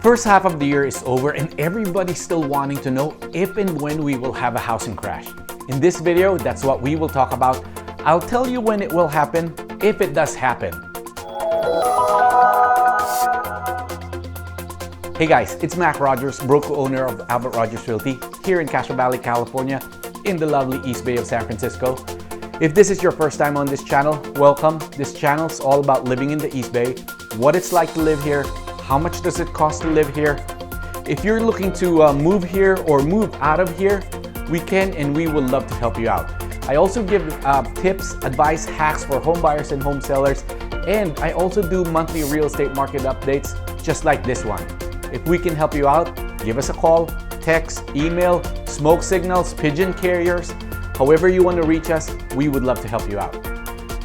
First half of the year is over and everybody's still wanting to know if and when we will have a housing crash. In this video, that's what we will talk about. I'll tell you when it will happen, if it does happen. Hey guys, it's Mac Rogers, broker owner of Albert Rogers Realty here in Castro Valley, California, in the lovely East Bay of San Francisco. If this is your first time on this channel, welcome. This channel is all about living in the East Bay, what it's like to live here, how much does it cost to live here. If you're looking to move here or move out of here, we can and we would love to help you out. I also give tips, advice, hacks for home buyers and home sellers, and I also do monthly real estate market updates just like this one. If we can help you out, give us a call, text, email, smoke signals, pigeon carriers, however you want to reach us, we would love to help you out.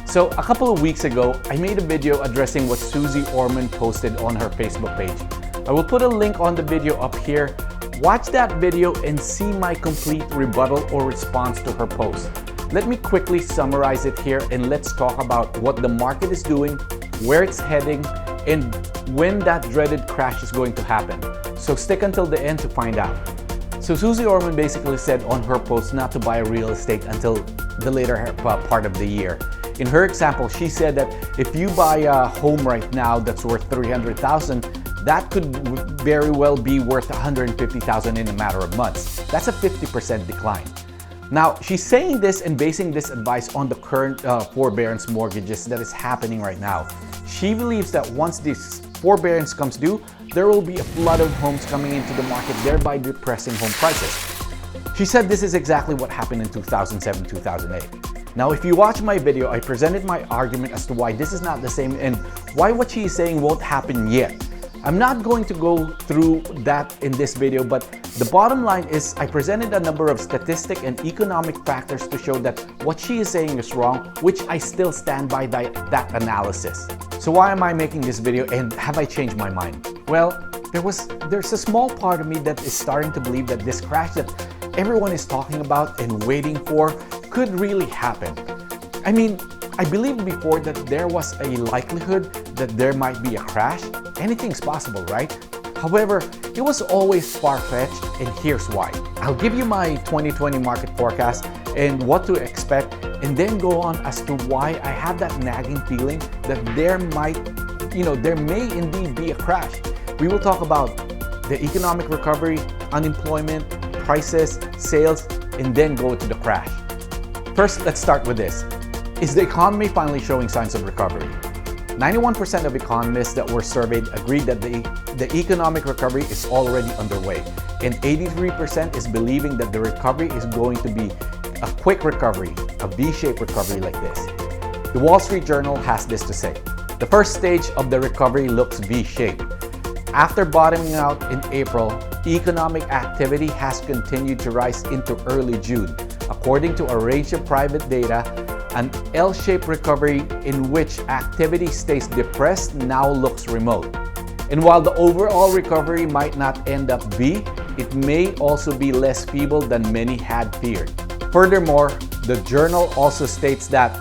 So a couple of weeks ago, I made a video addressing what Susie Orman posted on her Facebook page. I will put a link on the video up here. Watch that video and see my complete rebuttal or response to her post. Let me quickly summarize it here and let's talk about what the market is doing, where it's heading, and when that dreaded crash is going to happen. So stick until the end to find out. So Susie Orman basically said on her post not to buy real estate until the later part of the year. In her example, she said that if you buy a home right now that's worth $300,000, that could very well be worth $150,000 in a matter of months. That's a 50% decline. Now, she's saying this and basing this advice on the current forbearance mortgages that is happening right now. She believes that once this forbearance comes due, there will be a flood of homes coming into the market, thereby depressing home prices. She said this is exactly what happened in 2007-2008. Now, if you watch my video, I presented my argument as to why this is not the same and why what she is saying won't happen yet. I'm not going to go through that in this video, but the bottom line is I presented a number of statistic and economic factors to show that what she is saying is wrong, which I still stand by that analysis. So why am I making this video and have I changed my mind? Well, there's a small part of me that is starting to believe that this crash that everyone is talking about and waiting for could really happen. I mean, I believed before that there was a likelihood that there might be a crash. Anything's possible, right? However, it was always far-fetched, and here's why. I'll give you my 2020 market forecast and what to expect, and then go on as to why I have that nagging feeling that there may indeed be a crash. We will talk about the economic recovery, unemployment, prices, sales, and then go to the crash. First, let's start with this. Is the economy finally showing signs of recovery? 91% of economists that were surveyed agreed that the economic recovery is already underway, and 83% is believing that the recovery is going to be a quick recovery, a V-shaped recovery like this. The Wall Street Journal has this to say. The first stage of the recovery looks V-shaped. After bottoming out in April, economic activity has continued to rise into early June. According to a range of private data, an L-shaped recovery in which activity stays depressed now looks remote. And while the overall recovery might not end up V, it may also be less feeble than many had feared. Furthermore, the journal also states that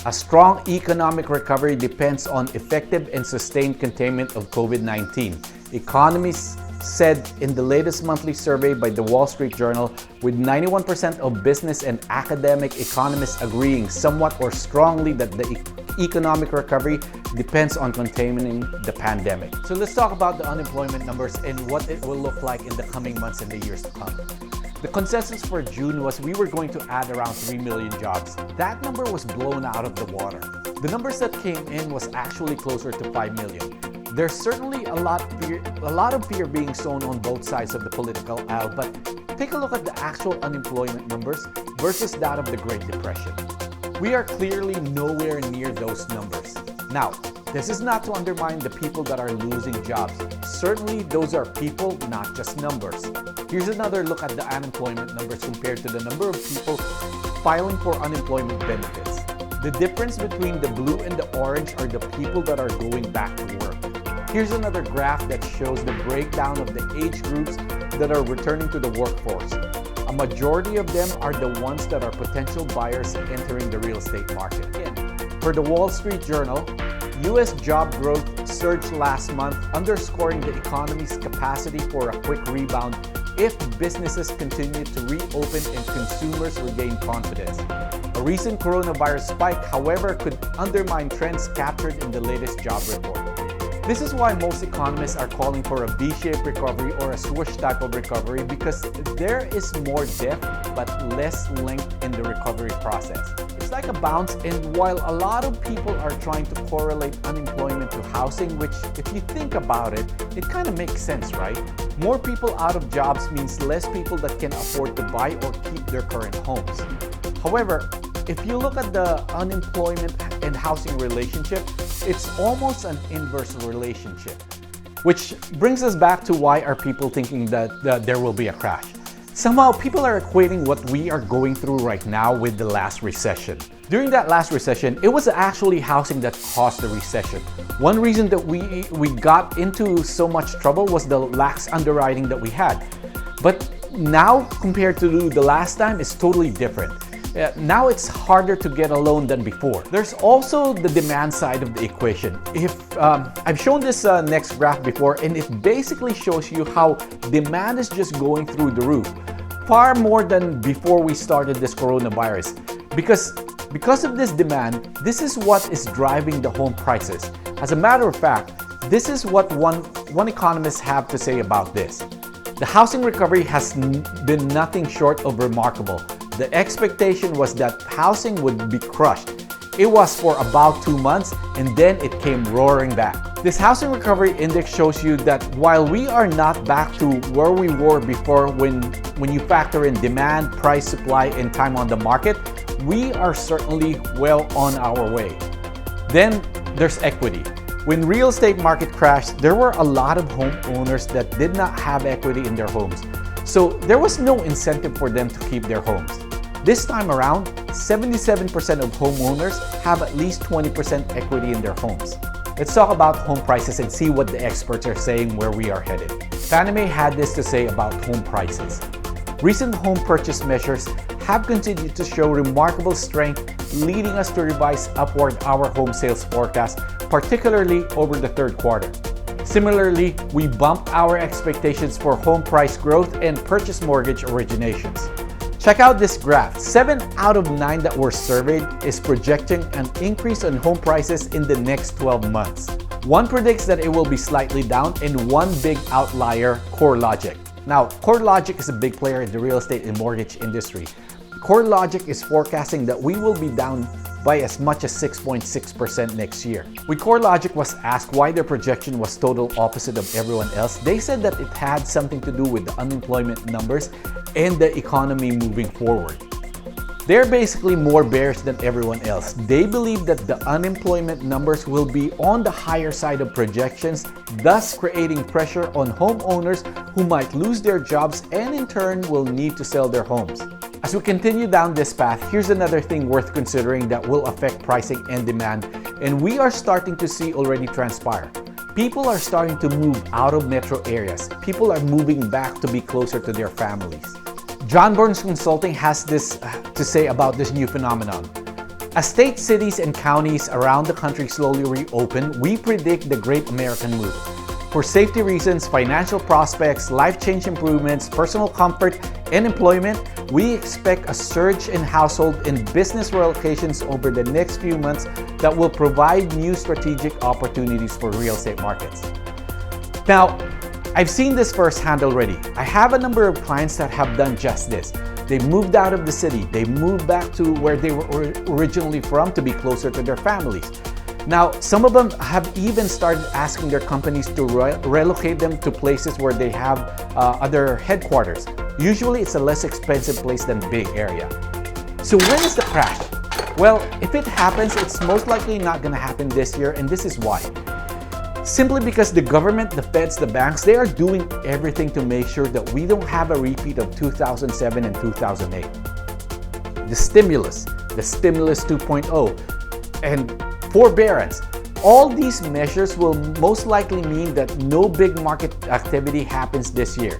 a strong economic recovery depends on effective and sustained containment of COVID-19. Economists said in the latest monthly survey by the Wall Street Journal, with 91% of business and academic economists agreeing somewhat or strongly that the economic recovery depends on containing the pandemic. So let's talk about the unemployment numbers and what it will look like in the coming months and the years to come. The consensus for June was we were going to add around 3 million jobs. That number was blown out of the water. The numbers that came in was actually closer to 5 million. There's certainly a lot of fear being sown on both sides of the political aisle, but take a look at the actual unemployment numbers versus that of the Great Depression. We are clearly nowhere near those numbers. Now, this is not to undermine the people that are losing jobs. Certainly, those are people, not just numbers. Here's another look at the unemployment numbers compared to the number of people filing for unemployment benefits. The difference between the blue and the orange are the people that are going back to work. Here's another graph that shows the breakdown of the age groups that are returning to the workforce. A majority of them are the ones that are potential buyers entering the real estate market. Again, for the Wall Street Journal, U.S. job growth surged last month, underscoring the economy's capacity for a quick rebound if businesses continue to reopen and consumers regain confidence. A recent coronavirus spike, however, could undermine trends captured in the latest job report. This is why most economists are calling for a V-shaped recovery or a swoosh type of recovery, because there is more depth but less length in the recovery process. It's like a bounce, and while a lot of people are trying to correlate unemployment to housing, which if you think about it, it kind of makes sense, right? More people out of jobs means less people that can afford to buy or keep their current homes. However, if you look at the unemployment and housing relationship, it's almost an inverse relationship. Which brings us back to why are people thinking that there will be a crash. Somehow people are equating what we are going through right now with the last recession. During that last recession, it was actually housing that caused the recession. One reason that we got into so much trouble was the lax underwriting that we had. But now, compared to the last time, it's totally different. Now it's harder to get a loan than before. There's also the demand side of the equation. I've shown this next graph before, and it basically shows you how demand is just going through the roof, far more than before we started this coronavirus. Because of this demand, this is what is driving the home prices. As a matter of fact, this is what one economist have to say about this. The housing recovery has been nothing short of remarkable. The expectation was that housing would be crushed. It was for about 2 months, and then it came roaring back. This housing recovery index shows you that while we are not back to where we were before when you factor in demand, price, supply, and time on the market, we are certainly well on our way. Then there's equity. When real estate market crashed, there were a lot of homeowners that did not have equity in their homes. So there was no incentive for them to keep their homes. This time around, 77% of homeowners have at least 20% equity in their homes. Let's talk about home prices and see what the experts are saying where we are headed. Fannie Mae had this to say about home prices. Recent home purchase measures have continued to show remarkable strength, leading us to revise upward our home sales forecast, particularly over the third quarter. Similarly, we bumped our expectations for home price growth and purchase mortgage originations. Check out this graph. 7 out of 9 that were surveyed is projecting an increase in home prices in the next 12 months. One predicts that it will be slightly down, and one big outlier, CoreLogic. Now, CoreLogic is a big player in the real estate and mortgage industry. CoreLogic is forecasting that we will be down by as much as 6.6% next year. When CoreLogic was asked why their projection was total opposite of everyone else, they said that it had something to do with the unemployment numbers and the economy moving forward. They're basically more bearish than everyone else. They believe that the unemployment numbers will be on the higher side of projections, thus creating pressure on homeowners who might lose their jobs and in turn will need to sell their homes. As we continue down this path, here's another thing worth considering that will affect pricing and demand, and we are starting to see already transpire. People are starting to move out of metro areas. People are moving back to be closer to their families. John Burns Consulting has this to say about this new phenomenon. As states, cities, and counties around the country slowly reopen, we predict the Great American Move. For safety reasons, financial prospects, life change improvements, personal comfort, and employment, we expect a surge in household and business relocations over the next few months that will provide new strategic opportunities for real estate markets. Now, I've seen this firsthand already. I have a number of clients that have done just this. They moved out of the city. They moved back to where they were originally from to be closer to their families. Now, some of them have even started asking their companies to relocate them to places where they have other headquarters. Usually, it's a less expensive place than the Bay Area. So when is the crash? Well, if it happens, it's most likely not going to happen this year, and this is why. Simply because the government, the feds, the banks, they are doing everything to make sure that we don't have a repeat of 2007 and 2008. The stimulus 2.0, and forbearance. All these measures will most likely mean that no big market activity happens this year.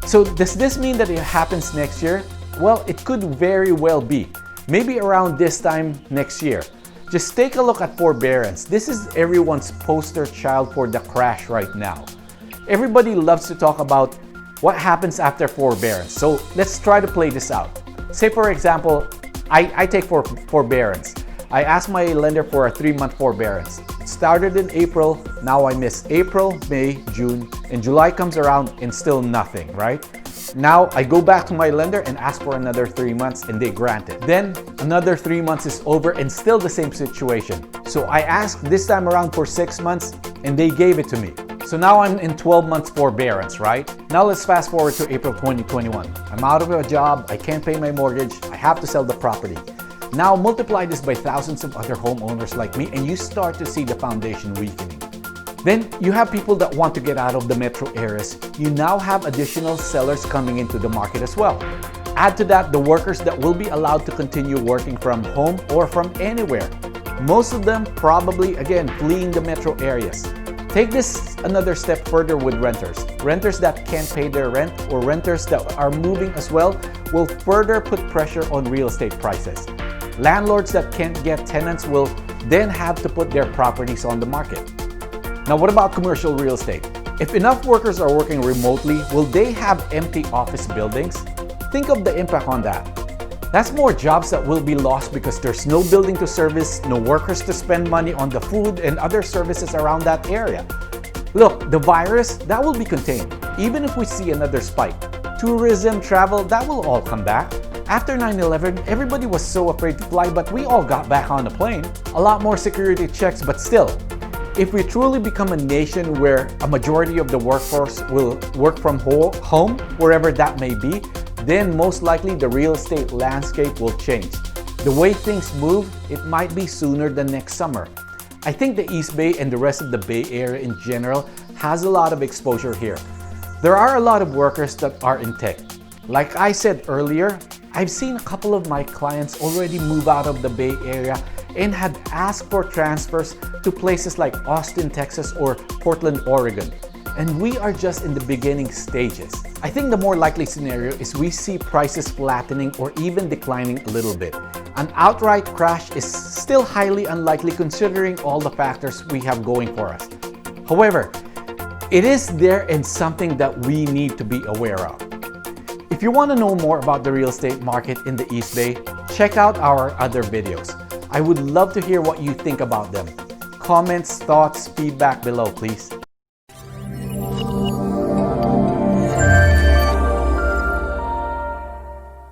So does this mean that it happens next year? Well, it could very well be. Maybe around this time next year. Just take a look at forbearance. This is everyone's poster child for the crash right now. Everybody loves to talk about what happens after forbearance. So let's try to play this out. Say for example, I take forbearance. I asked my lender for a 3-month forbearance. It started in April, now I miss April, May, June, and July comes around and still nothing, right? Now I go back to my lender and ask for another 3 months and they grant it. Then another 3 months is over and still the same situation. So I asked this time around for 6 months and they gave it to me. So now I'm in 12 months forbearance, right? Now let's fast forward to April 2021. I'm out of a job, I can't pay my mortgage, I have to sell the property. Now multiply this by thousands of other homeowners like me and you start to see the foundation weakening. Then you have people that want to get out of the metro areas. You now have additional sellers coming into the market as well. Add to that the workers that will be allowed to continue working from home or from anywhere. Most of them probably, again, fleeing the metro areas. Take this another step further with renters. Renters that can't pay their rent or renters that are moving as well will further put pressure on real estate prices. Landlords that can't get tenants will then have to put their properties on the market. Now, what about commercial real estate? If enough workers are working remotely, will they have empty office buildings? Think of the impact on that. That's more jobs that will be lost because there's no building to service, no workers to spend money on the food and other services around that area. Look, the virus, that will be contained, even if we see another spike. Tourism, travel, that will all come back. After 9/11, everybody was so afraid to fly, but we all got back on the plane. A lot more security checks, but still, if we truly become a nation where a majority of the workforce will work from home, wherever that may be, then most likely the real estate landscape will change. The way things move, it might be sooner than next summer. I think the East Bay and the rest of the Bay Area in general has a lot of exposure here. There are a lot of workers that are in tech. Like I said earlier, I've seen a couple of my clients already move out of the Bay Area and had asked for transfers to places like Austin, Texas or Portland, Oregon. And we are just in the beginning stages. I think the more likely scenario is we see prices flattening or even declining a little bit. An outright crash is still highly unlikely considering all the factors we have going for us. However, it is there and something that we need to be aware of. If you want to know more about the real estate market in the East Bay, check out our other videos. I would love to hear what you think about them. Comments, thoughts, feedback below, please.